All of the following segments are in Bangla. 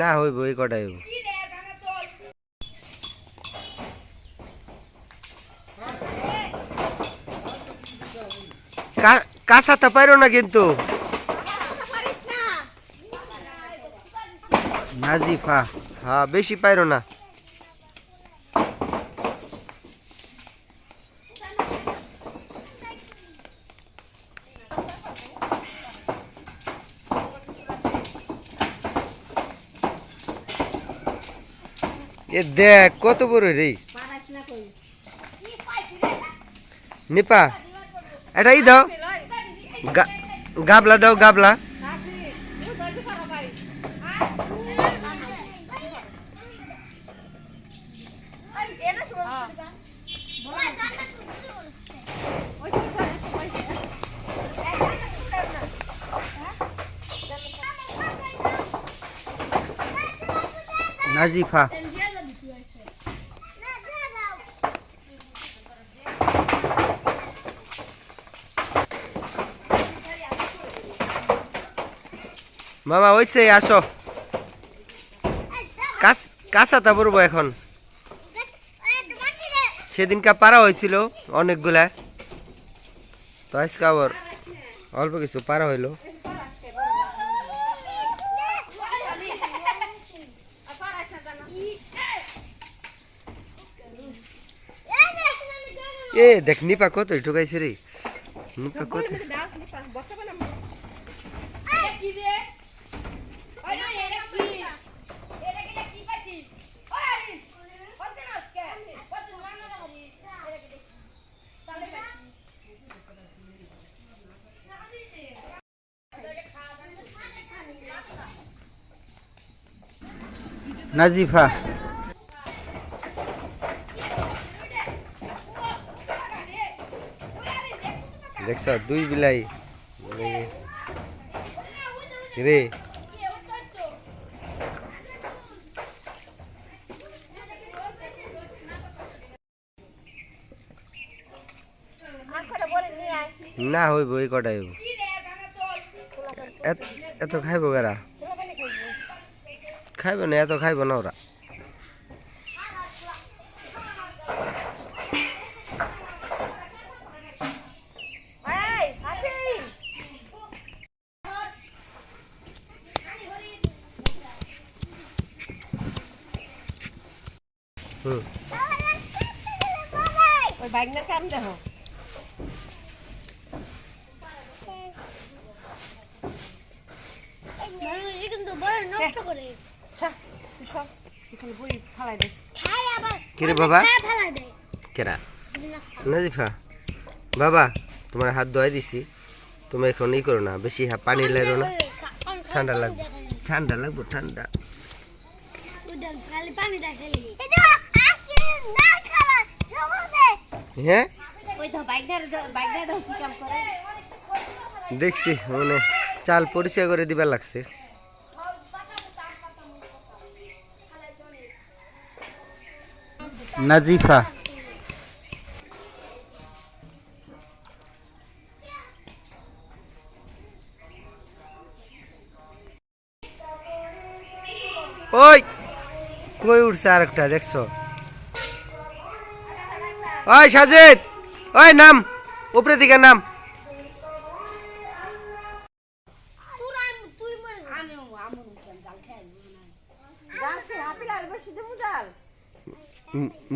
না হইব এই কটাই হইব। কাঁচাতে পারো না কিন্তু নাজিফা, হ্যাঁ বেশি পাইরো না। এ দেখ কত বড় রে নিপা, এটাই দাও, গাবলা দাও, গাবলা। নাজিফা মামা হইছে, আসো। কাঁচাটা পড়বো এখন। সেদিনকা পারা হয়েছিল অনেকগুলা, তো আজকে আবার অল্প কিছু পারা হইলো। এ দেখ নিপা কত ঢুকাইছে রে, নিপা কত। নাজিফা দেখছ দুই বিলাই রে। না হইব এই কটাই হইব। এত খাইব গারা, খাইব না, এত খাইব না ওরা। কিরে বাবা, কেরা নাজিফা বাবা, তোমার হাত ধোয়াই দিছি, তুমি এখন ই করো না, বেশি পানি লাগো না, ঠান্ডা লাগবে, ঠান্ডা লাগবে, ঠান্ডা। হ্যাঁ দেখছি, মানে চাল পরিষ্কার করে দিবার লাগছে। নাজিফা ওই কই উঠছে আরেকটা, দেখছো? ওই সাজিদ, ওই নাম, উপরে দিকে নাম।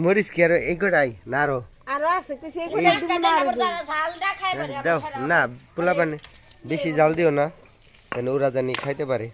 মরিস কি আর এই কটাই না, আরো দাও না, পোলা পানি বেশি জাল দিও না, কেন ওরা জানি খাইতে পারে।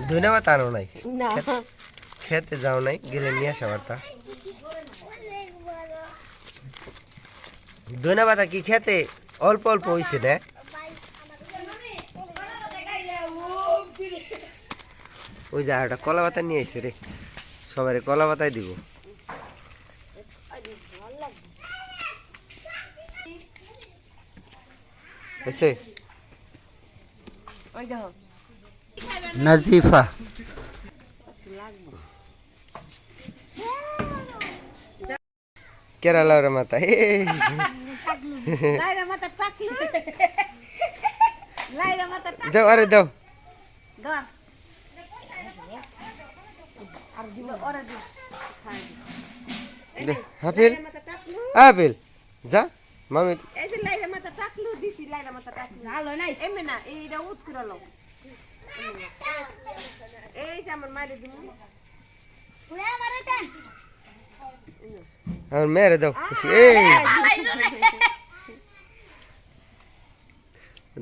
ধন্যবাদ আনো নাই না খেতে যাও নাই গেলে নিয়ে আসা পারতা ধন্যবাদ কি খেতে অল্প অল্প হয়েছে না ওই যে একটা কলা পাতা নিয়ে এসে রে সবাই কলা পাতায় দিব এসে ওই দেখো নাজিফা কেরালার মাথা লাইরা মাথা টাকলু লাইরা মাথা টাক দাও আরে দাও ধর আর দিব ওরে দি খাই দে, হাফিল লাইরা মাথা টাকলু হাফিল যা মামি এই যে লাইরা মাথা টাকলু দিছি লাইরা মাথা টাকলু ভালো নাই এমনি না এইটা উঠ করে লও এই যে আমার মাইরে দিমু আমার মেয়েরে দাও এই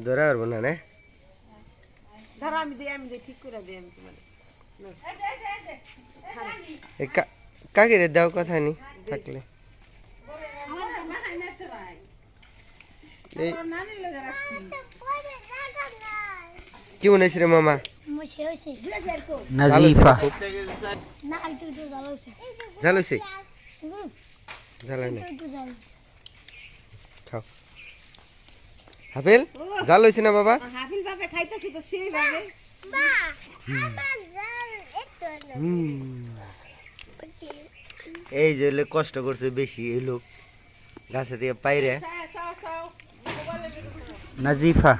ধরা পারবো না রে ধর আমি দিই ঠিক করে দিই আমি তোমার কাকে রে দাও কথা নি থাকলে এই কি মনে হয়েছে রে মামা নাজিফা ঝাল হয়েছে ঝাল হয় না খাও হাফিল জাল হয়েছে না বাবা হাফিল বাবা খাইতেছি তো সেই ভাবে এই যে লোক কষ্ট করছে বেশি এই লোক গাছে থেকে পাইরে নাজিফা